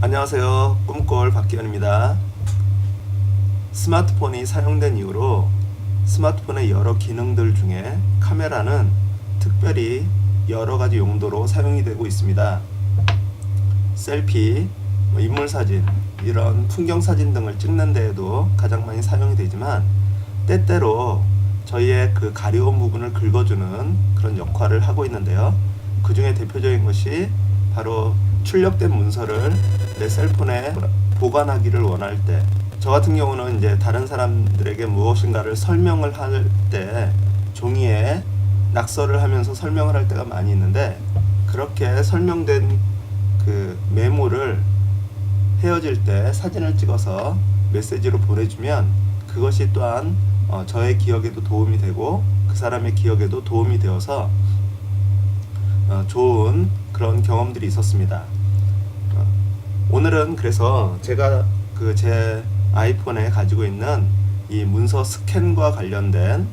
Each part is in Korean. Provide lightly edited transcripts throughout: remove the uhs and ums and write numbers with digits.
안녕하세요. 꿈꿀 박기현입니다. 스마트폰이 사용된 이후로 스마트폰의 여러 기능들 중에 카메라는 특별히 여러가지 용도로 사용이 되고 있습니다. 셀피, 인물사진, 이런 풍경사진 등을 찍는 데에도 가장 많이 사용이 되지만 때때로 저희의 그 가려운 부분을 긁어주는 그런 역할을 하고 있는데요. 그 중에 대표적인 것이 바로 출력된 문서를 내 셀폰에 보관하기를 원할 때, 저 같은 경우는 이제 다른 사람들에게 무엇인가를 설명을 할 때 종이에 낙서를 하면서 설명을 할 때가 많이 있는데, 그렇게 설명된 그 메모를 헤어질 때 사진을 찍어서 메시지로 보내주면 그것이 또한 저의 기억에도 도움이 되고 그 사람의 기억에도 도움이 되어서 좋은 그런 경험들이 있었습니다. 오늘은 그래서 제가 제 아이폰에 가지고 있는 이 문서 스캔과 관련된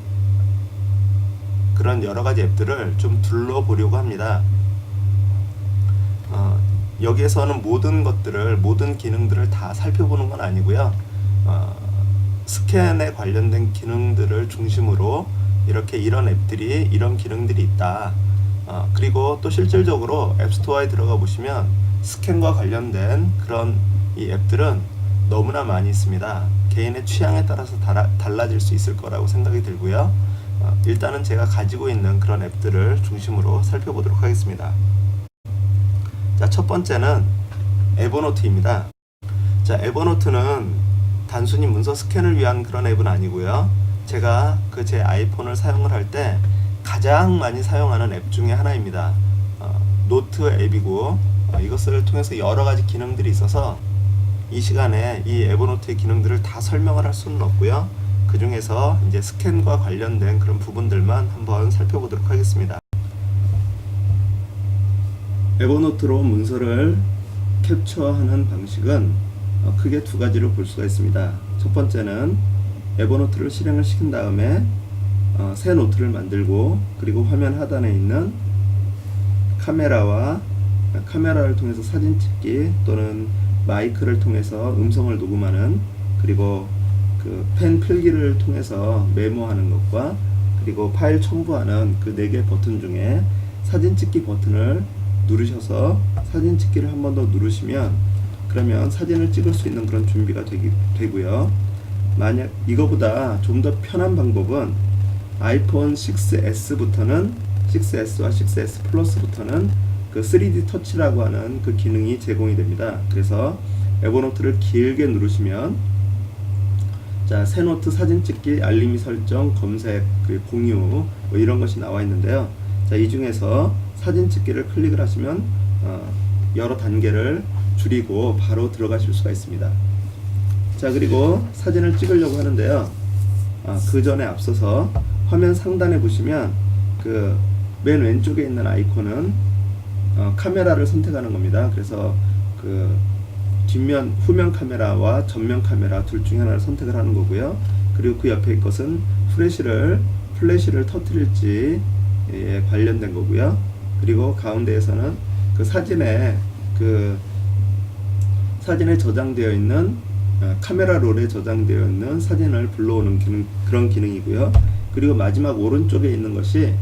그런 여러가지 앱들을 좀 둘러보려고 합니다. 여기에서는 모든 기능들을 다 살펴보는 건 아니고요. 스캔에 관련된 기능들을 중심으로 이런 앱들이 이런 기능들이 있다. 그리고 또 실질적으로 앱스토어에 들어가 보시면 스캔과 관련된 그런 이 앱들은 너무나 많이 있습니다. 개인의 취향에 따라서 달라질 수 있을 거라고 생각이 들고요. 일단은 제가 가지고 있는 그런 앱들을 중심으로 살펴보도록 하겠습니다. 자, 첫 번째는 에버노트입니다. 자, 에버노트는 단순히 문서 스캔을 위한 그런 앱은 아니고요. 제가 제 아이폰을 사용을 할 때 가장 많이 사용하는 앱 중에 하나입니다. 노트 앱이고 이것을 통해서 여러 가지 기능들이 있어서 이 시간에 이 에버노트의 기능들을 다 설명을 할 수는 없고요. 그 중에서 이제 스캔과 관련된 그런 부분들만 한번 살펴보도록 하겠습니다. 에버노트로 문서를 캡처하는 방식은 크게 두 가지로 볼 수가 있습니다. 첫 번째는 에버노트를 실행을 시킨 다음에 새 노트를 만들고, 그리고 화면 하단에 있는 카메라를 통해서 사진 찍기 또는 마이크를 통해서 음성을 녹음하는, 그리고 펜 필기를 통해서 메모하는 것과, 그리고 파일 첨부하는 그 4개 버튼 중에 사진 찍기 버튼을 누르셔서 사진 찍기를 한 번 더 누르시면 그러면 사진을 찍을 수 있는 그런 준비가 되고요. 만약 이거보다 좀 더 편한 방법은 아이폰 6S와 6S 플러스부터는 그 3D 터치라고 하는 그 기능이 제공이 됩니다. 그래서 에버노트를 길게 누르시면 자, 새 노트 사진 찍기, 알림이 설정, 검색, 그리고 공유 뭐 이런 것이 나와 있는데요. 자, 이 중에서 사진 찍기를 클릭을 하시면 여러 단계를 줄이고 바로 들어가실 수가 있습니다. 자, 그리고 사진을 찍으려고 하는데요. 그 전에 앞서서 화면 상단에 보시면 맨 왼쪽에 있는 아이콘은 카메라를 선택하는 겁니다. 그래서 후면 카메라와 전면 카메라 둘 중에 하나를 선택을 하는 거고요. 그리고 그 옆에 것은 플래시를 터뜨릴지 관련된 거고요. 그리고 가운데에서는 사진에 저장되어 있는 카메라 롤에 저장되어 있는 사진을 불러오는 그런 기능이고요. 그리고 마지막 오른쪽에 있는 것이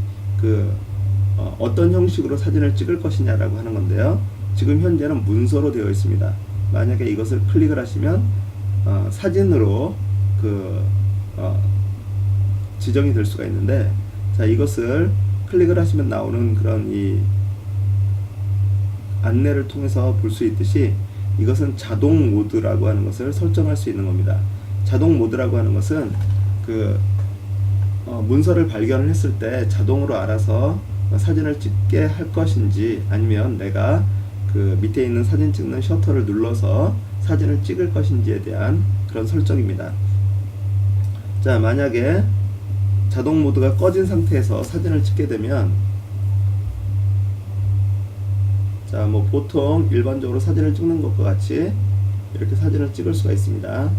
어떤 형식으로 사진을 찍을 것이냐라고 하는 건데요. 지금 현재는 문서로 되어 있습니다. 만약에 이것을 클릭을 하시면 사진으로 지정이 될 수가 있는데, 자, 이것을 클릭을 하시면 나오는 그런 이 안내를 통해서 볼 수 있듯이 이것은 자동 모드라고 하는 것을 설정할 수 있는 겁니다. 자동 모드라고 하는 것은 문서를 발견을 했을 때 자동으로 알아서 사진을 찍게 할 것인지, 아니면 내가 밑에 있는 사진 찍는 셔터를 눌러서 사진을 찍을 것인지에 대한 그런 설정입니다. 자, 만약에 자동 모드가 꺼진 상태에서 사진을 찍게 되면, 자, 보통 일반적으로 사진을 찍는 것과 같이 이렇게 사진을 찍을 수가 있습니다.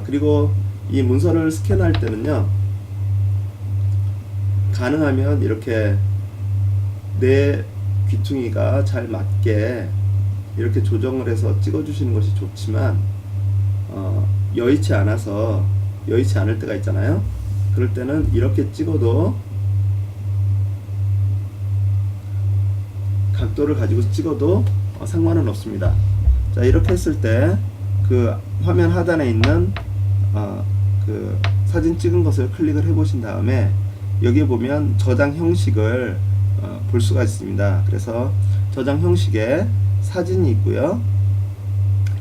그리고 이 문서를 스캔할 때는요, 가능하면 이렇게 내 귀퉁이가 잘 맞게 이렇게 조정을 해서 찍어 주시는 것이 좋지만 여의치 않을 때가 있잖아요. 그럴 때는 이렇게 찍어도, 각도를 가지고 찍어도 상관은 없습니다. 자, 이렇게 했을 때 그 화면 하단에 있는 그 사진 찍은 것을 클릭을 해 보신 다음에 여기에 보면 저장 형식을 볼 수가 있습니다. 그래서 저장 형식에 사진이 있고요,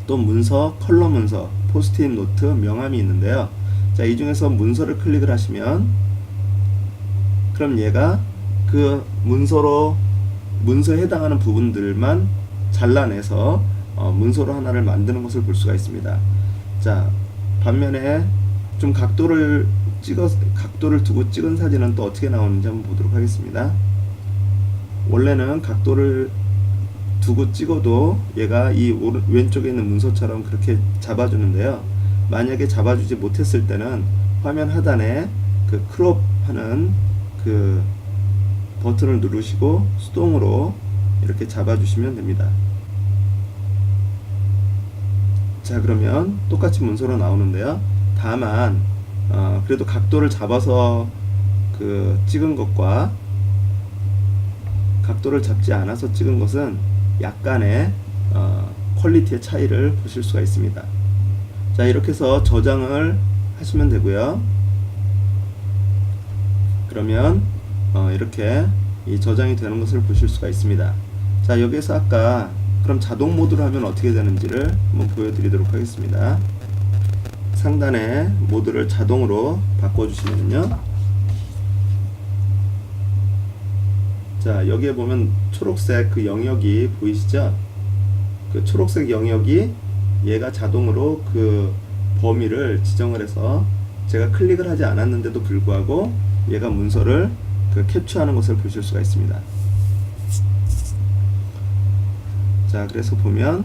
또 문서, 컬러 문서, 포스트잇 노트, 명함이 있는데요. 자, 이 중에서 문서를 클릭을 하시면, 그럼 얘가 그 문서에 해당하는 부분들만 잘라내서 문서로 하나를 만드는 것을 볼 수가 있습니다. 자, 반면에 좀 각도를 두고 찍은 사진은 또 어떻게 나오는지 한번 보도록 하겠습니다. 원래는 각도를 두고 찍어도 얘가 이 왼쪽에 있는 문서처럼 그렇게 잡아주는데요. 만약에 잡아주지 못했을 때는 화면 하단에 그 크롭 하는 그 버튼을 누르시고 수동으로 이렇게 잡아주시면 됩니다. 자, 그러면 똑같이 문서로 나오는데요. 다만 그래도 각도를 잡아서 그 찍은 것과 각도를 잡지 않아서 찍은 것은 약간의 퀄리티의 차이를 보실 수가 있습니다. 자, 이렇게 해서 저장을 하시면 되고요. 그러면 이렇게 이 저장이 되는 것을 보실 수가 있습니다. 자, 여기에서 아까 그럼 자동 모드로 하면 어떻게 되는지를 한번 보여드리도록 하겠습니다. 상단에 모드를 자동으로 바꿔주시면요, 자, 여기에 보면 초록색 그 영역이 보이시죠? 그 초록색 영역이 얘가 자동으로 그 범위를 지정을 해서 제가 클릭을 하지 않았는데도 불구하고 얘가 문서를 그 캡처하는 것을 보실 수가 있습니다. 자, 그래서 보면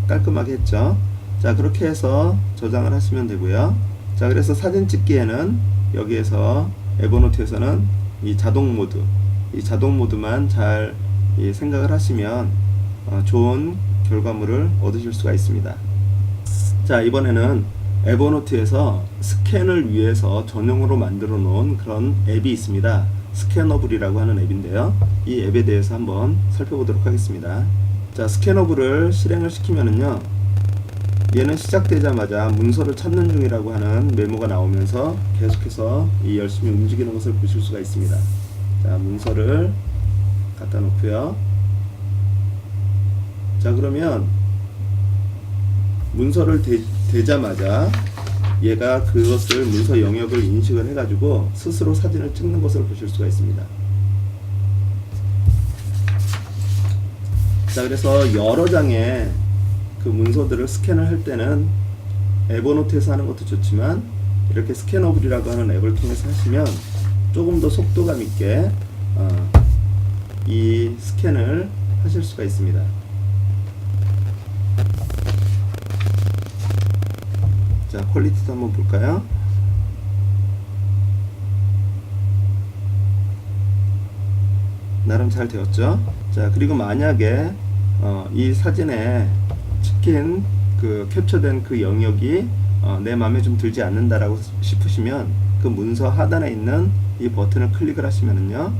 깔끔하게 했죠. 자, 그렇게 해서 저장을 하시면 되고요. 자, 그래서 사진 찍기에는 여기에서 에버노트에서는 이 자동 모드만 잘 생각을 하시면 좋은 결과물을 얻으실 수가 있습니다. 자, 이번에는 에버노트에서 스캔을 위해서 전용으로 만들어 놓은 그런 앱이 있습니다. 스캐너블이라고 하는 앱인데요. 이 앱에 대해서 한번 살펴보도록 하겠습니다. 자, 스캐너블을 실행을 시키면은요, 얘는 시작되자마자 문서를 찾는 중이라고 하는 메모가 나오면서 계속해서 열심히 움직이는 것을 보실 수가 있습니다. 자, 문서를 갖다 놓고요. 자, 그러면 문서를 대자마자 얘가 그것을 문서 영역을 인식을 해가지고 스스로 사진을 찍는 것을 보실 수가 있습니다. 자, 그래서 여러 장의 그 문서들을 스캔을 할 때는 에버노트에서 하는 것도 좋지만 이렇게 스캐너블이라고 하는 앱을 통해서 하시면 조금 더 속도감 있게 이 스캔을 하실 수가 있습니다. 자, 퀄리티도 한번 볼까요? 나름 잘 되었죠? 자, 그리고 만약에 이 사진에 찍힌 그 캡처된 그 영역이 내 마음에 좀 들지 않는다라고 싶으시면 그 문서 하단에 있는 이 버튼을 클릭을 하시면은요,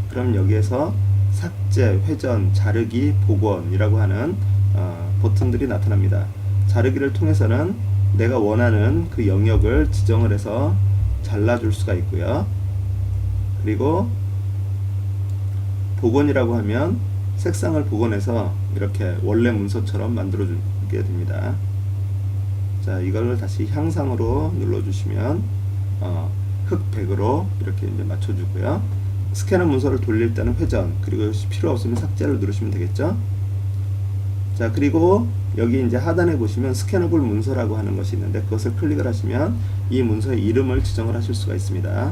그럼 여기에서 삭제, 회전, 자르기, 복원이라고 하는 버튼들이 나타납니다. 자르기를 통해서는 내가 원하는 그 영역을 지정을 해서 잘라줄 수가 있고요. 그리고 복원이라고 하면 색상을 복원해서 이렇게 원래 문서처럼 만들어 주게 됩니다. 자, 이걸 다시 향상으로 눌러주시면 흑백으로 이렇게 이제 맞춰주고요. 스캐너 문서를 돌릴 때는 회전, 그리고 필요 없으면 삭제를 누르시면 되겠죠. 자, 그리고 여기 이제 하단에 보시면 스캐너블 문서라고 하는 것이 있는데 그것을 클릭을 하시면 이 문서의 이름을 지정을 하실 수가 있습니다.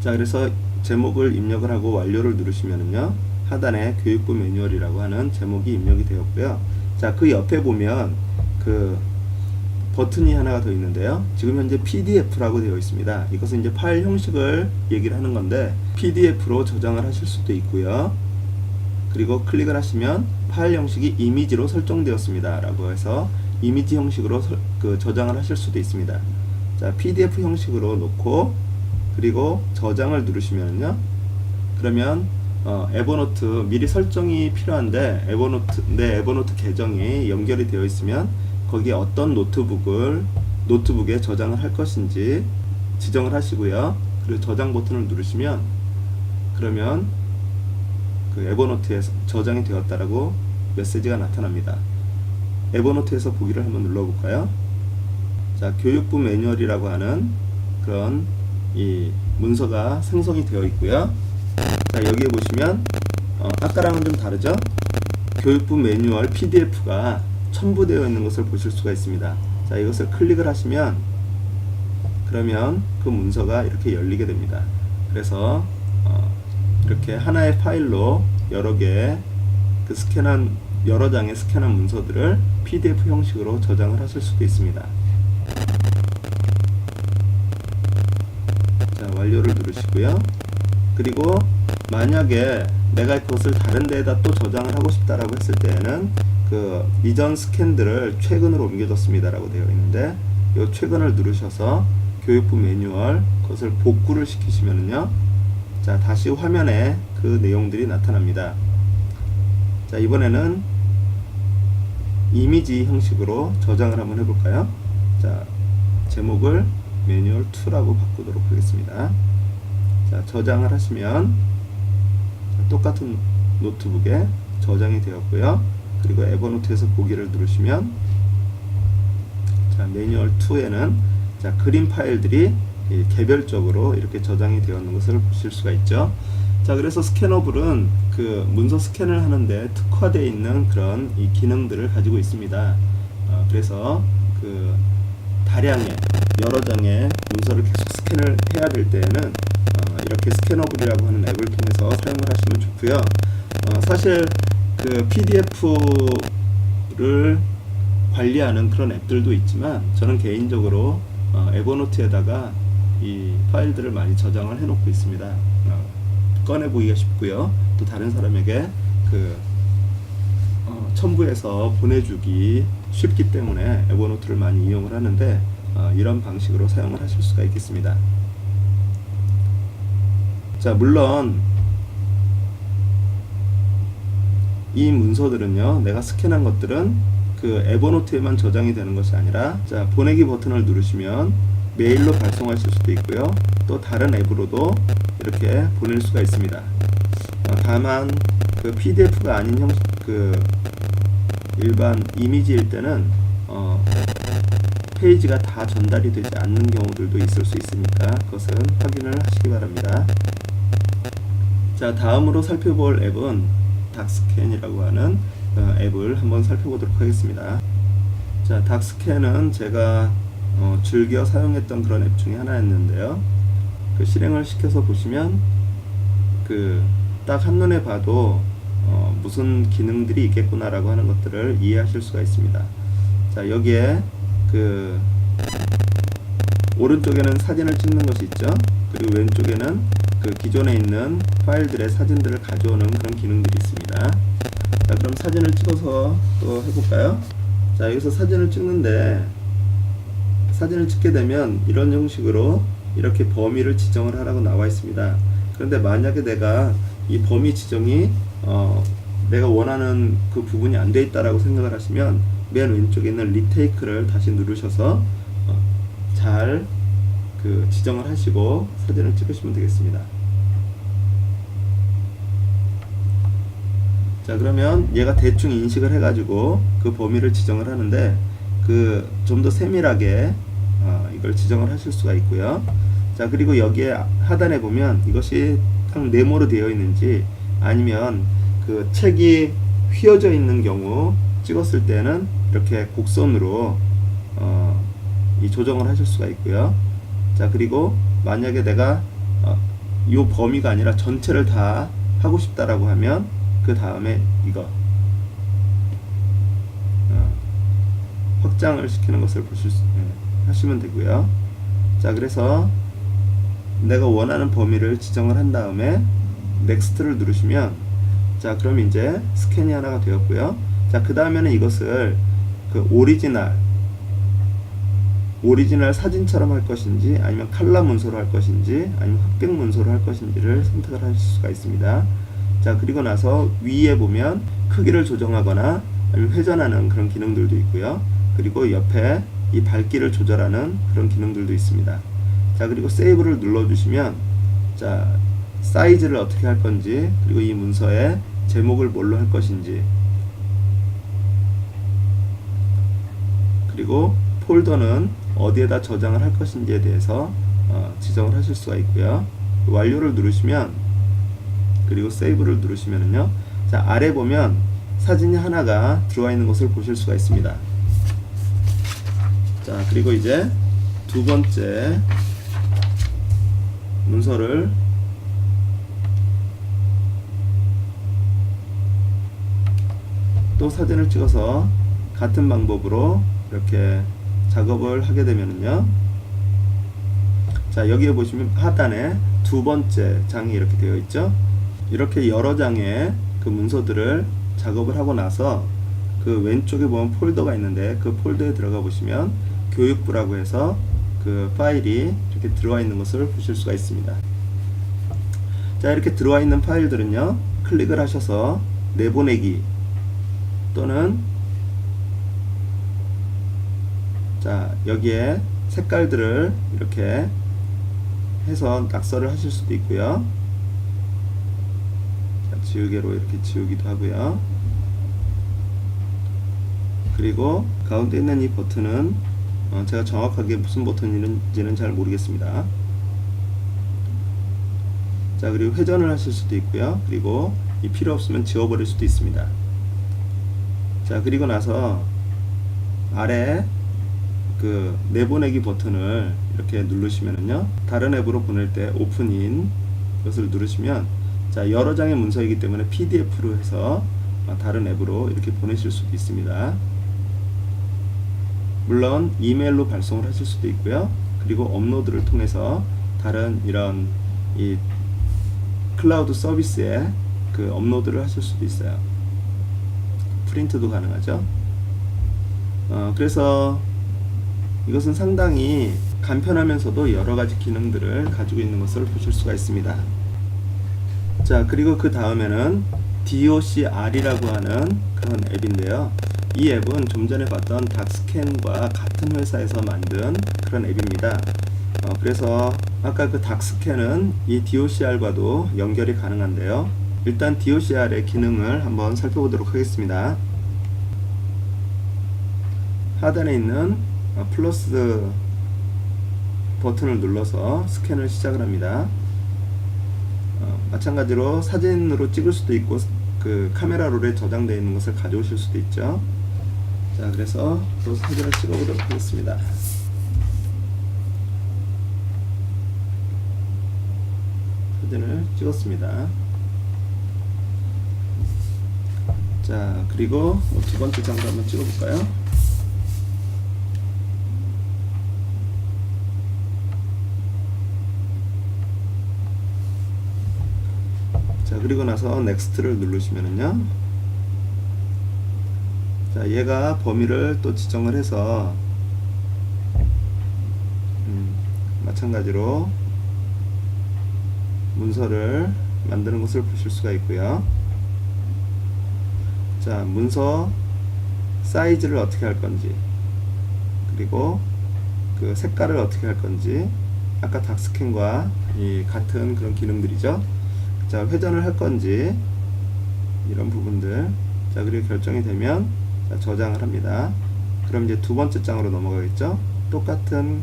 자, 그래서 제목을 입력을 하고 완료를 누르시면은요, 하단에 교육부 매뉴얼이라고 하는 제목이 입력이 되었고요. 자, 그 옆에 보면 그 버튼이 하나가 더 있는데요. 지금 현재 PDF라고 되어 있습니다. 이것은 이제 파일 형식을 얘기를 하는 건데 PDF로 저장을 하실 수도 있고요. 그리고 클릭을 하시면 파일 형식이 이미지로 설정되었습니다 라고 해서 이미지 형식으로 저장을 하실 수도 있습니다. 자, PDF 형식으로 놓고 그리고 저장을 누르시면요, 그러면 에버노트 미리 설정이 필요한데 내 에버노트 계정이 연결이 되어 있으면 거기에 어떤 노트북에 저장을 할 것인지 지정을 하시고요. 그리고 저장 버튼을 누르시면 그러면 그 에버노트에 저장이 되었다라고 메시지가 나타납니다. 에버노트에서 보기를 한번 눌러볼까요? 자, 교육부 매뉴얼이라고 하는 그런 이 문서가 생성이 되어 있고요. 자, 여기에 보시면 아까랑은 좀 다르죠? 교육부 매뉴얼 PDF가 첨부되어 있는 것을 보실 수가 있습니다. 자, 이것을 클릭을 하시면 그러면 그 문서가 이렇게 열리게 됩니다. 그래서 이렇게 하나의 파일로 여러 장의 스캔한 문서들을 PDF 형식으로 저장을 하실 수도 있습니다. 자, 완료를 누르시고요. 그리고 만약에 내가 그것을 다른 데에다 또 저장을 하고 싶다라고 했을 때에는 그 이전 스캔들을 최근으로 옮겨줬습니다 라고 되어 있는데 이 최근을 누르셔서 교육부 매뉴얼 그것을 복구를 시키시면은요, 자, 다시 화면에 그 내용들이 나타납니다. 자, 이번에는 이미지 형식으로 저장을 한번 해볼까요? 자, 제목을 매뉴얼 2라고 바꾸도록 하겠습니다. 자, 저장을 하시면 자, 똑같은 노트북에 저장이 되었고요. 그리고 에버노트에서 보기를 누르시면 자, 매뉴얼 2에는 자, 그림 파일들이 개별적으로 이렇게 저장이 되어 있는 것을 보실 수가 있죠. 자, 그래서 스캐너블은 그 문서 스캔을 하는데 특화되어 있는 그런 이 기능들을 가지고 있습니다. 그래서 그 다량의 여러 장의 문서를 계속 스캔을 해야 될 때에는 이렇게 스캐너블이라고 하는 앱을 통해서 사용을 하시면 좋고요. 사실 그 PDF를 관리하는 그런 앱들도 있지만 저는 개인적으로 에버노트에다가 이 파일들을 많이 저장을 해 놓고 있습니다. 꺼내 보기가 쉽고요. 또 다른 사람에게 그 첨부해서 보내주기 쉽기 때문에 에버노트를 많이 이용을 하는데 이런 방식으로 사용을 하실 수가 있겠습니다. 자, 물론 이 문서들은요, 내가 스캔한 것들은 그 에버노트에만 저장이 되는 것이 아니라 자, 보내기 버튼을 누르시면 메일로 발송하실 수도 있고요. 또 다른 앱으로도 이렇게 보낼 수가 있습니다. 다만 그 PDF가 아닌 형식 그 일반 이미지일 때는 페이지가 다 전달이 되지 않는 경우들도 있을 수 있으니까 그것은 확인을 하시기 바랍니다. 자, 다음으로 살펴볼 앱은 닥스캔이라고 하는 앱을 한번 살펴보도록 하겠습니다. 자, 닥스캔은 제가 즐겨 사용했던 그런 앱 중에 하나였는데요. 그 실행을 시켜서 보시면 그 딱 한눈에 봐도 무슨 기능들이 있겠구나라고 하는 것들을 이해하실 수가 있습니다. 자, 여기에 그 오른쪽에는 사진을 찍는 것이 있죠. 그리고 왼쪽에는 그 기존에 있는 파일들의 사진들을 가져오는 그런 기능들이 있습니다. 자, 그럼 사진을 찍어서 또 해볼까요? 자, 여기서 사진을 찍는데 사진을 찍게 되면 이런 형식으로 이렇게 범위를 지정을 하라고 나와 있습니다. 그런데 만약에 내가 이 범위 지정이 내가 원하는 그 부분이 안 돼 있다라고 생각을 하시면 맨 왼쪽에 있는 리테이크를 다시 누르셔서 잘 그 지정을 하시고 사진을 찍으시면 되겠습니다. 자, 그러면 얘가 대충 인식을 해가지고 그 범위를 지정을 하는데 그 좀 더 세밀하게 이걸 지정을 하실 수가 있고요. 자, 그리고 여기에 하단에 보면 이것이 딱 네모로 되어 있는지 아니면 그 책이 휘어져 있는 경우 찍었을 때는 이렇게 곡선으로 이 조정을 하실 수가 있고요. 자, 그리고 만약에 내가 이 범위가 아니라 전체를 다 하고 싶다라고 하면 그 다음에 이거 확장을 시키는 것을 하시면 되고요. 자, 그래서 내가 원하는 범위를 지정을 한 다음에 넥스트를 누르시면 자, 그럼 이제 스캔이 하나가 되었고요. 자, 그 다음에는 이것을 그 오리지널 사진처럼 할 것인지, 아니면 칼라 문서로 할 것인지, 아니면 흑백 문서로 할 것인지를 선택을 하실 수가 있습니다. 자, 그리고 나서 위에 보면 크기를 조정하거나 아니면 회전하는 그런 기능들도 있고요. 그리고 옆에 이 밝기를 조절하는 그런 기능들도 있습니다. 자, 그리고 세이브를 눌러주시면, 자, 사이즈를 어떻게 할 건지, 그리고 이 문서의 제목을 뭘로 할 것인지, 그리고 폴더는 어디에다 저장을 할 것인지에 대해서 지정을 하실 수가 있고요. 완료를 누르시면, 그리고 세이브를 누르시면은요, 자, 아래 보면 사진이 하나가 들어와 있는 것을 보실 수가 있습니다. 자, 그리고 이제 두 번째 문서를 또 사진을 찍어서 같은 방법으로 이렇게 작업을 하게 되면은요, 자, 여기에 보시면 하단에 두 번째 장이 이렇게 되어 있죠. 이렇게 여러 장의 그 문서들을 작업을 하고 나서 그 왼쪽에 보면 폴더가 있는데, 그 폴더에 들어가 보시면 교육부라고 해서 그 파일이 이렇게 들어와 있는 것을 보실 수가 있습니다. 자, 이렇게 들어와 있는 파일들은요, 클릭을 하셔서 내보내기 또는, 자, 여기에 색깔들을 이렇게 해서 낙서를 하실 수도 있고요. 자, 지우개로 이렇게 지우기도 하고요. 그리고 가운데 있는 이 버튼은 제가 정확하게 무슨 버튼인지는 잘 모르겠습니다. 자, 그리고 회전을 하실 수도 있고요. 그리고 이 필요 없으면 지워버릴 수도 있습니다. 자, 그리고 나서 아래 그 내보내기 버튼을 이렇게 누르시면은요, 다른 앱으로 보낼 때 오픈인 이것을 누르시면, 자, 여러 장의 문서이기 때문에 PDF로 해서 다른 앱으로 이렇게 보내실 수도 있습니다. 물론 이메일로 발송을 하실 수도 있고요. 그리고 업로드를 통해서 다른 이런 이 클라우드 서비스에 그 업로드를 하실 수도 있어요. 프린트도 가능하죠. 그래서 이것은 상당히 간편하면서도 여러가지 기능들을 가지고 있는 것을 보실 수가 있습니다. 자, 그리고 그 다음에는 DOCR이라고 하는 그런 앱인데요. 이 앱은 좀 전에 봤던 닥스캔과 같은 회사에서 만든 그런 앱입니다. 그래서 아까 그 닥스캔은 이 DOCR과도 연결이 가능한데요. 일단 DOCR의 기능을 한번 살펴보도록 하겠습니다. 하단에 있는 플러스 버튼을 눌러서 스캔을 시작을 합니다. 마찬가지로 사진으로 찍을 수도 있고, 그 카메라 롤에 저장되어 있는 것을 가져오실 수도 있죠. 자, 그래서 또 사진을 찍어보도록 하겠습니다. 사진을 찍었습니다. 자, 그리고 두 번째 장도 한번 찍어볼까요? 자, 그리고 나서 넥스트를 누르시면은요, 자, 얘가 범위를 또 지정을 해서 마찬가지로 문서를 만드는 것을 보실 수가 있고요. 자, 문서 사이즈를 어떻게 할 건지, 그리고 그 색깔을 어떻게 할 건지, 아까 닥스캔과 이 같은 그런 기능들이죠. 자, 회전을 할 건지, 이런 부분들. 자, 그리고 결정이 되면, 자, 저장을 합니다. 그럼 이제 두 번째 장으로 넘어가겠죠. 똑같은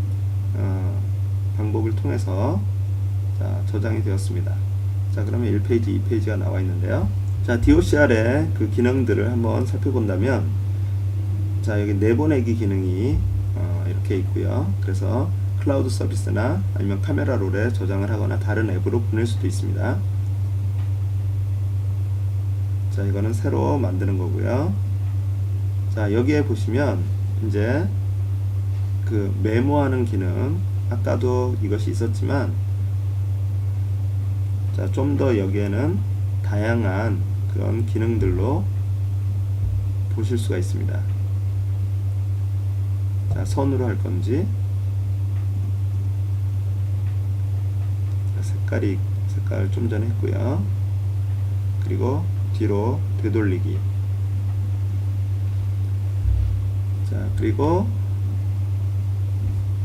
방법을 통해서, 자, 저장이 되었습니다. 자, 그러면 1페이지, 2페이지가 나와 있는데요. 자, DOCR의 그 기능들을 한번 살펴본다면, 자, 여기 내보내기 기능이 이렇게 있고요. 그래서 클라우드 서비스나 아니면 카메라 롤에 저장을 하거나 다른 앱으로 보낼 수도 있습니다. 자, 이거는 새로 만드는 거고요. 자, 여기에 보시면 이제 그 메모하는 기능, 아까도 이것이 있었지만, 자, 좀 더 여기에는 다양한 그 그런 기능들로 보실 수가 있습니다. 자, 선으로 할 건지, 색깔 좀 전에 했고요. 그리고 뒤로 되돌리기. 자, 그리고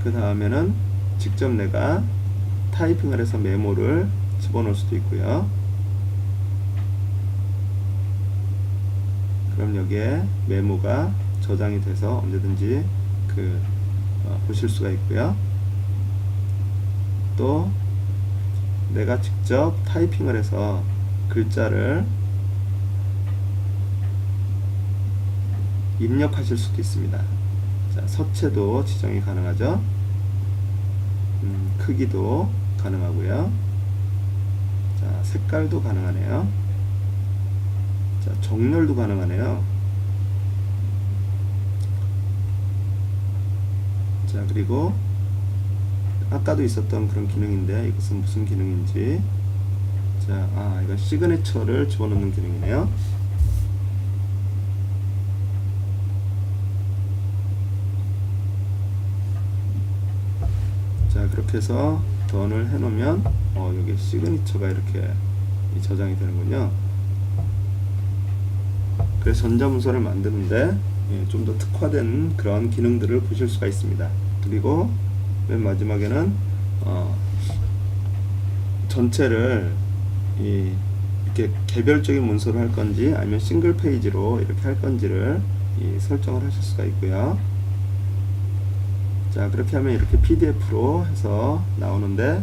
그 다음에는 직접 내가 타이핑을 해서 메모를 집어넣을 수도 있고요. 그럼 여기에 메모가 저장이 돼서 언제든지 보실 수가 있고요. 또 내가 직접 타이핑을 해서 글자를 입력하실 수도 있습니다. 자, 서체도 지정이 가능하죠. 크기도 가능하고요. 자, 색깔도 가능하네요. 자, 정렬도 가능하네요. 자, 그리고 아까도 있었던 그런 기능인데 이것은 무슨 기능인지. 자, 이건 시그니처를 집어넣는 기능이네요. 자, 그렇게 해서 던을 해놓으면 여기 시그니처가 이렇게 저장이 되는군요. 그래서 전자문서를 만드는데 좀 더 특화된 그런 기능들을 보실 수가 있습니다. 그리고 맨 마지막에는 전체를 이렇게 개별적인 문서로 할 건지 아니면 싱글 페이지로 이렇게 할 건지를 설정을 하실 수가 있고요. 자, 그렇게 하면 이렇게 PDF로 해서 나오는데,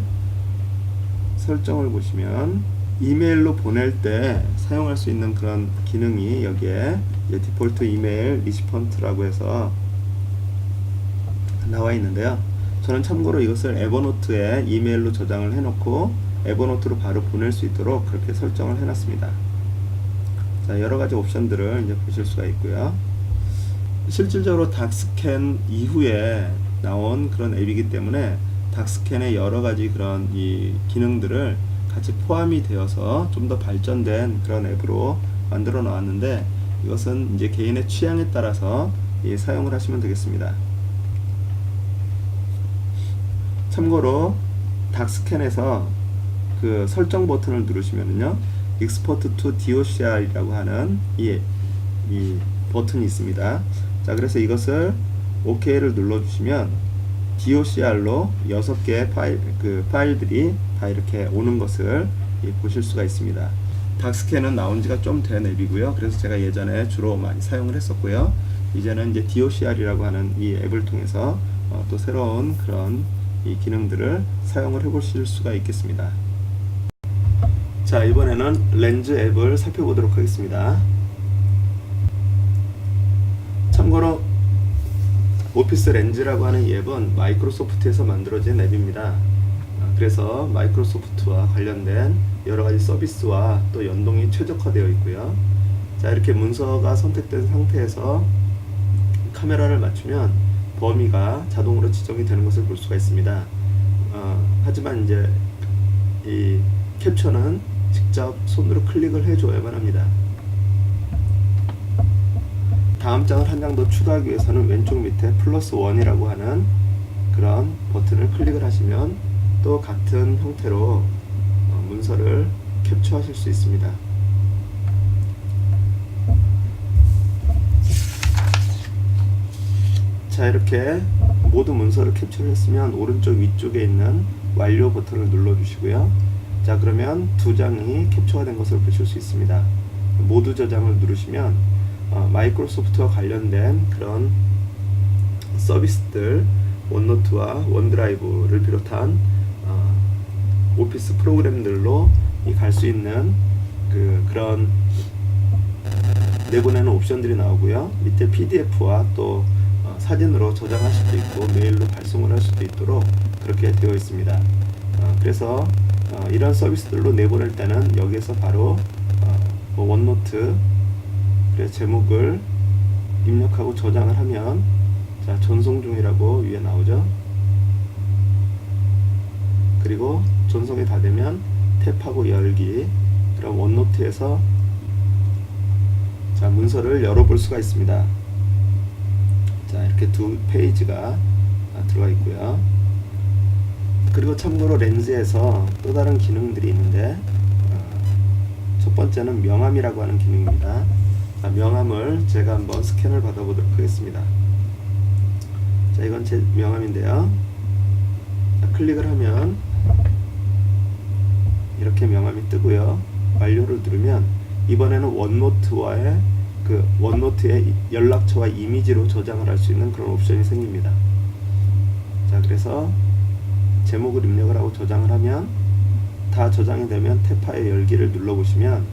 설정을 보시면 이메일로 보낼 때 사용할 수 있는 그런 기능이 여기에 디폴트 이메일 리시펀트라고 해서 나와 있는데요. 저는 참고로 이것을 에버노트에 이메일로 저장을 해놓고 에버노트로 바로 보낼 수 있도록 그렇게 설정을 해놨습니다. 자, 여러가지 옵션들을 이제 보실 수가 있고요. 실질적으로 닥스캔 이후에 나온 그런 앱이기 때문에 닥스캔의 여러가지 그런 기능들을 같이 포함이 되어서 좀 더 발전된 그런 앱으로 만들어 놓았는데, 이것은 이제 개인의 취향에 따라서 사용을 하시면 되겠습니다. 참고로 닥스캔에서 그 설정 버튼을 누르시면요, Export to DOCR이라고 하는 이 버튼이 있습니다. 자, 그래서 이것을 OK를 눌러주시면 DOCR로 6개의 파일들이 다 이렇게 오는 것을 보실 수가 있습니다. 닥스캔은 나온 지가 좀 된 앱이고요. 그래서 제가 예전에 주로 많이 사용을 했었고요. 이제는 이제 DOCR이라고 하는 이 앱을 통해서 또 새로운 그런 기능들을 사용을 해보실 수가 있겠습니다. 자, 이번에는 렌즈 앱을 살펴보도록 하겠습니다. 참고로 오피스 렌즈라고 하는 이 앱은 마이크로소프트에서 만들어진 앱입니다. 그래서 마이크로소프트와 관련된 여러가지 서비스와 또 연동이 최적화되어 있고요. 자, 이렇게 문서가 선택된 상태에서 카메라를 맞추면 범위가 자동으로 지정이 되는 것을 볼 수가 있습니다. 하지만 이제 이 캡처는 직접 손으로 클릭을 해줘야만 합니다. 다음 장을 한 장 더 추가하기 위해서는 왼쪽 밑에 플러스 1이라고 하는 그런 버튼을 클릭을 하시면 또 같은 형태로 문서를 캡처하실 수 있습니다. 자, 이렇게 모두 문서를 캡처를 했으면 오른쪽 위쪽에 있는 완료 버튼을 눌러 주시고요. 자, 그러면 두 장이 캡처가 된 것을 보실 수 있습니다. 모두 저장을 누르시면 마이크로소프트와 관련된 그런 서비스들, 원노트와 원드라이브를 비롯한 오피스 프로그램들로 갈 수 있는 그런 내보내는 옵션들이 나오고요. 밑에 PDF와 또 사진으로 저장할 수도 있고 메일로 발송을 할 수도 있도록 그렇게 되어 있습니다. 그래서 이런 서비스들로 내보낼 때는 여기에서 바로 원노트 제목을 입력하고 저장을 하면, 자, 전송 중이라고 위에 나오죠. 그리고 전송이 다 되면 탭하고 열기. 그럼 원노트에서 자, 문서를 열어볼 수가 있습니다. 자, 이렇게 두 페이지가 들어가 있고요. 그리고 참고로 렌즈에서 또 다른 기능들이 있는데 첫 번째는 명암이라고 하는 기능입니다. 자, 명암을 제가 한번 스캔을 받아보도록 하겠습니다. 자, 이건 제 명암인데요. 자, 클릭을 하면 이렇게 명암이 뜨고요. 완료를 누르면 이번에는 원노트와의 원노트의 연락처와 이미지로 저장을 할 수 있는 그런 옵션이 생깁니다. 자, 그래서 제목을 입력을 하고 저장을 하면 다 저장이 되면 탭 파일 열기를 눌러보시면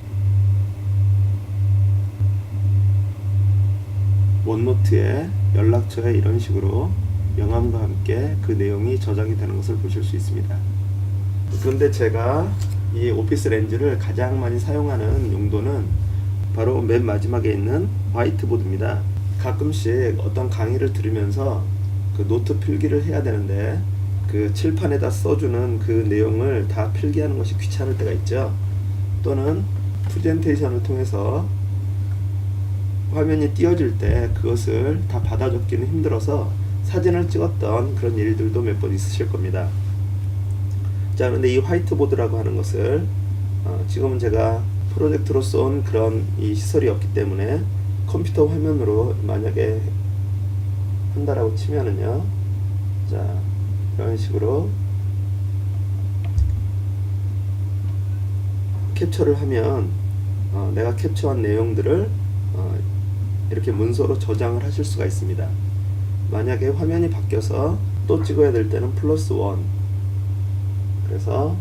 원노트에 연락처에 이런 식으로 명함과 함께 그 내용이 저장이 되는 것을 보실 수 있습니다. 그런데 제가 이 오피스 렌즈를 가장 많이 사용하는 용도는 바로 맨 마지막에 있는 화이트보드입니다. 가끔씩 어떤 강의를 들으면서 그 노트 필기를 해야 되는데 그 칠판에다 써주는 그 내용을 다 필기하는 것이 귀찮을 때가 있죠. 또는 프레젠테이션을 통해서 화면이 띄어질 때 그것을 다 받아 적기는 힘들어서 사진을 찍었던 그런 일들도 몇 번 있으실 겁니다. 자, 그런데 이 화이트보드라고 하는 것을 지금은 제가 프로젝트로 쏜 그런 이 시설이 없기 때문에 컴퓨터 화면으로 만약에 한다라고 치면은요, 자, 이런 식으로 캡처를 하면 내가 캡처한 내용들을 이렇게 문서로 저장을 하실 수가 있습니다. 만약에 화면이 바뀌어서 또 찍어야 될 때는 +1, 그래서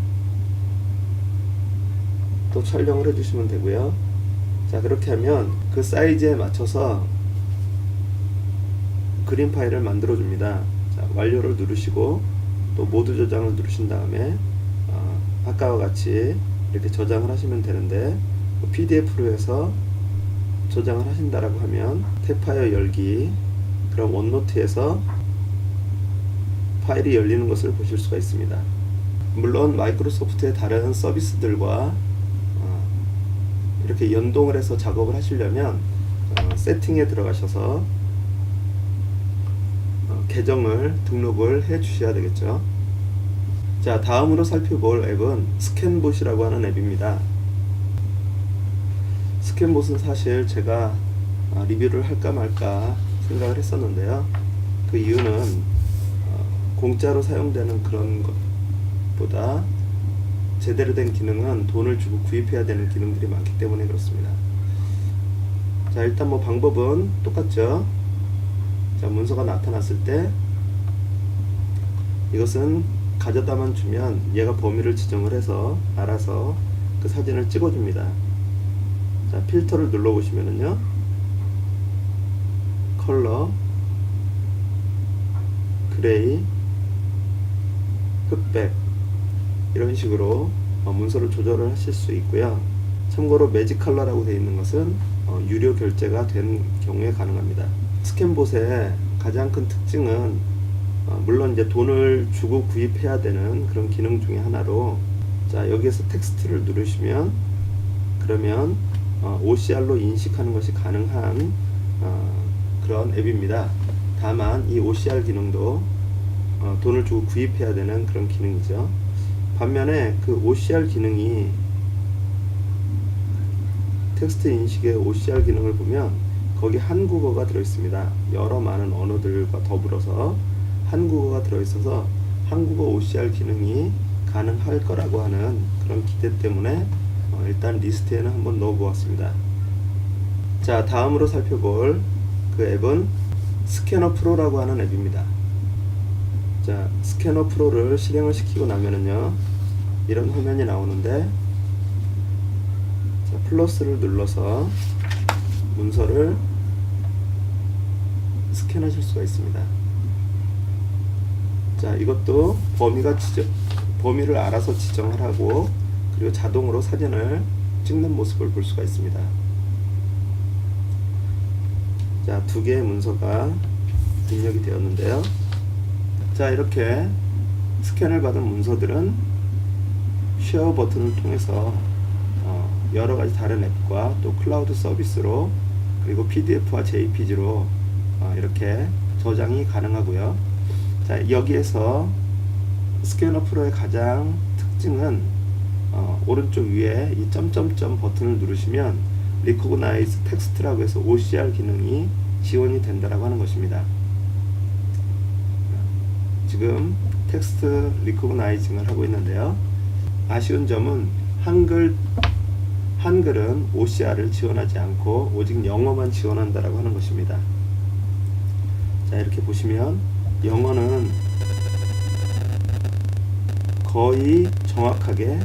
또 촬영을 해주시면 되고요. 자, 그렇게 하면 그 사이즈에 맞춰서 그림 파일을 만들어 줍니다. 자, 완료를 누르시고 또 모두 저장을 누르신 다음에 아까와 같이 이렇게 저장을 하시면 되는데 PDF로 해서 저장을 하신다라고 하면 탭 파일 열기, 그럼 원노트에서 파일이 열리는 것을 보실 수가 있습니다. 물론 마이크로소프트의 다른 서비스들과 이렇게 연동을 해서 작업을 하시려면 세팅에 들어가셔서 계정을 등록을 해 주셔야 되겠죠. 자, 다음으로 살펴볼 앱은 스캔봇이라고 하는 앱입니다. 스캔봇은 사실 제가 리뷰를 할까 말까 생각을 했었는데요. 그 이유는 공짜로 사용되는 그런 것보다 제대로 된 기능은 돈을 주고 구입해야 되는 기능들이 많기 때문에 그렇습니다. 자, 일단 뭐 방법은 똑같죠. 자, 문서가 나타났을 때 이것은 가져다만 주면 얘가 범위를 지정을 해서 알아서 그 사진을 찍어줍니다. 자, 필터를 눌러보시면은요, 컬러, 그레이, 흑백 이런 식으로 문서를 조절을 하실 수 있고요. 참고로 매직 컬러라고 되어 있는 것은 유료 결제가 된 경우에 가능합니다. 스캔봇의 가장 큰 특징은 물론 이제 돈을 주고 구입해야 되는 그런 기능 중에 하나로, 자, 여기에서 텍스트를 누르시면 그러면 OCR로 인식하는 것이 가능한 그런 앱입니다. 다만 이 OCR 기능도 돈을 주고 구입해야 되는 그런 기능이죠. 반면에 그 OCR 기능이 텍스트 인식의 OCR 기능을 보면 거기 한국어가 들어있습니다. 여러 많은 언어들과 더불어서 한국어가 들어있어서 한국어 OCR 기능이 가능할 거라고 하는 그런 기대 때문에 일단 리스트에는 한번 넣어 보았습니다. 자, 다음으로 살펴볼 그 앱은 스캐너 프로라고 하는 앱입니다. 자, 스캐너 프로를 실행을 시키고 나면은요, 이런 화면이 나오는데, 자, 플러스를 눌러서 문서를 스캔하실 수가 있습니다. 자, 이것도 범위를 알아서 지정을 하고 그리고 자동으로 사진을 찍는 모습을 볼 수가 있습니다. 자, 두 개의 문서가 입력이 되었는데요. 자, 이렇게 스캔을 받은 문서들은 쉐어 버튼을 통해서 여러 가지 다른 앱과 또 클라우드 서비스로 그리고 PDF와 JPG로 이렇게 저장이 가능하고요. 자, 여기에서 스캐너 프로의 가장 특징은 오른쪽 위에 이 점점점 버튼을 누르시면 Recognize Text라고 해서 OCR 기능이 지원이 된다라고 하는 것입니다. 지금 텍스트 리코그나이징을 하고 있는데요. 아쉬운 점은 한글은 OCR을 지원하지 않고 오직 영어만 지원한다라고 하는 것입니다. 자, 이렇게 보시면 영어는 거의 정확하게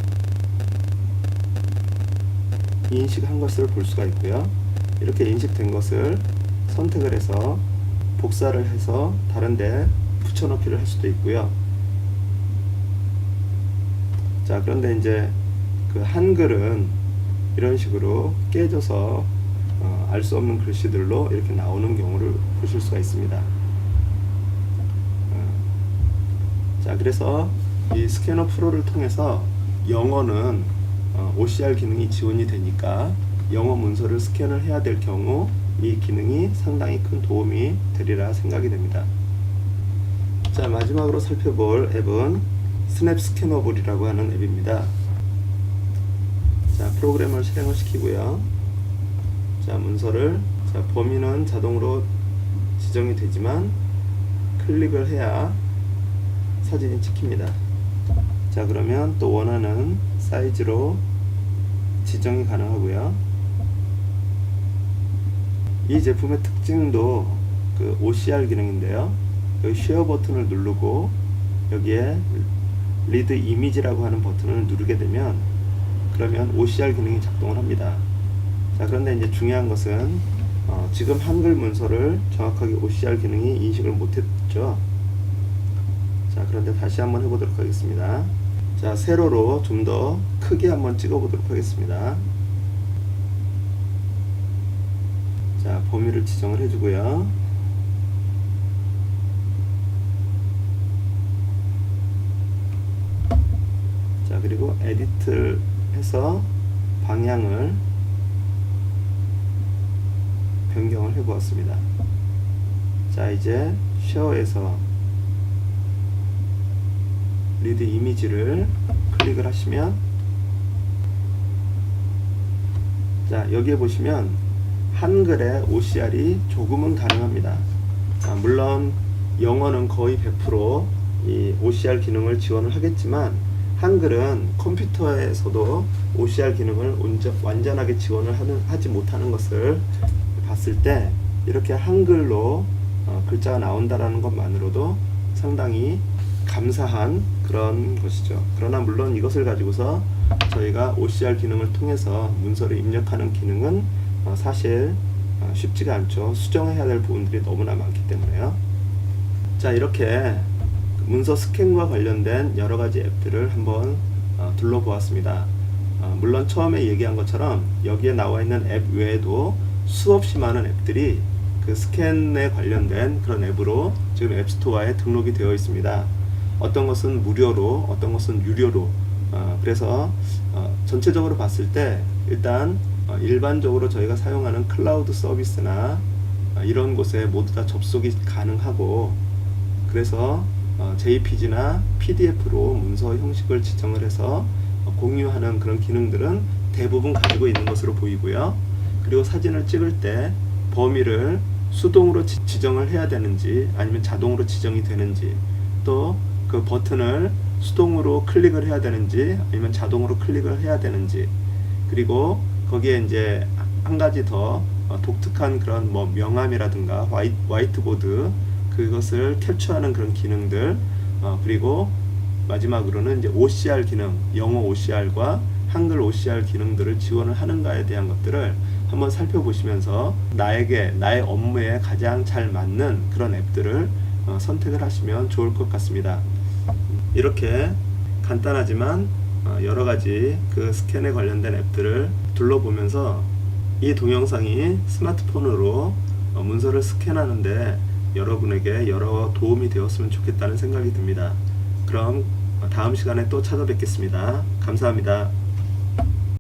인식한 것을 볼 수가 있고요. 이렇게 인식된 것을 선택을 해서 복사를 해서 다른데 붙여넣기를 할 수도 있고요. 자, 그런데 이제 그 한글은 이런 식으로 깨져서 알 수 없는 글씨들로 이렇게 나오는 경우를 보실 수가 있습니다. 자, 그래서 이 스캐너 프로를 통해서 영어는 OCR 기능이 지원이 되니까 영어 문서를 스캔을 해야 될 경우 이 기능이 상당히 큰 도움이 되리라 생각이 됩니다. 자, 마지막으로 살펴볼 앱은 스냅 스캐너블이라고 하는 앱입니다. 자, 프로그램을 실행을 시키고요. 자, 문서를, 자, 범위는 자동으로 지정이 되지만 클릭을 해야 사진이 찍힙니다. 자, 그러면 또 원하는 사이즈로 지정이 가능하고요. 이 제품의 특징도 그 OCR 기능인데요. 여기 쉐어 버튼을 누르고 여기에 리드 이미지라고 하는 버튼을 누르게 되면 그러면 OCR 기능이 작동을 합니다. 자, 그런데 이제 중요한 것은 지금 한글 문서를 정확하게 OCR 기능이 인식을 못했죠. 자, 그런데 다시 한번 해보도록 하겠습니다. 자, 세로로 좀 더 크게 한번 찍어보도록 하겠습니다. 자, 범위를 지정을 해주고요. 자, 그리고 에디트를 해서 방향을 변경을 해보았습니다. 자, 이제 쉐어에서 리드 이미지를 클릭을 하시면 자, 여기에 보시면 한글의 OCR이 조금은 가능합니다. 물론 영어는 거의 100% 이 OCR 기능을 지원을 하겠지만 한글은 컴퓨터에서도 OCR 기능을 완전하게 지원을 하지 못하는 것을 봤을 때 이렇게 한글로 글자가 나온다라는 것만으로도 상당히 감사한 그런 것이죠. 그러나 물론 이것을 가지고서 저희가 OCR 기능을 통해서 문서를 입력하는 기능은 사실 쉽지가 않죠. 수정해야 될 부분들이 너무나 많기 때문에요. 자, 이렇게 문서 스캔과 관련된 여러 가지 앱들을 한번 둘러보았습니다. 물론 처음에 얘기한 것처럼 여기에 나와 있는 앱 외에도 수없이 많은 앱들이 그 스캔에 관련된 그런 앱으로 지금 앱스토어에 등록이 되어 있습니다. 어떤 것은 무료로, 어떤 것은 유료로. 그래서 전체적으로 봤을 때 일단 일반적으로 저희가 사용하는 클라우드 서비스나 이런 곳에 모두 다 접속이 가능하고, 그래서 JPG나 PDF로 문서 형식을 지정을 해서 공유하는 그런 기능들은 대부분 가지고 있는 것으로 보이고요. 그리고 사진을 찍을 때 범위를 수동으로 지정을 해야 되는지 아니면 자동으로 지정이 되는지, 또 그 버튼을 수동으로 클릭을 해야 되는지 아니면 자동으로 클릭을 해야 되는지, 그리고 거기에 이제 한 가지 더 독특한 그런 뭐 명암이라든가 화이트보드 그것을 캡처하는 그런 기능들, 그리고 마지막으로는 이제 OCR 기능, 영어 OCR과 한글 OCR 기능들을 지원을 하는가에 대한 것들을 한번 살펴보시면서 나의 업무에 가장 잘 맞는 그런 앱들을 선택을 하시면 좋을 것 같습니다. 이렇게 간단하지만 여러 가지 그 스캔에 관련된 앱들을 둘러보면서 이 동영상이 스마트폰으로 문서를 스캔하는데 여러분에게 여러 도움이 되었으면 좋겠다는 생각이 듭니다. 그럼 다음 시간에 또 찾아뵙겠습니다. 감사합니다.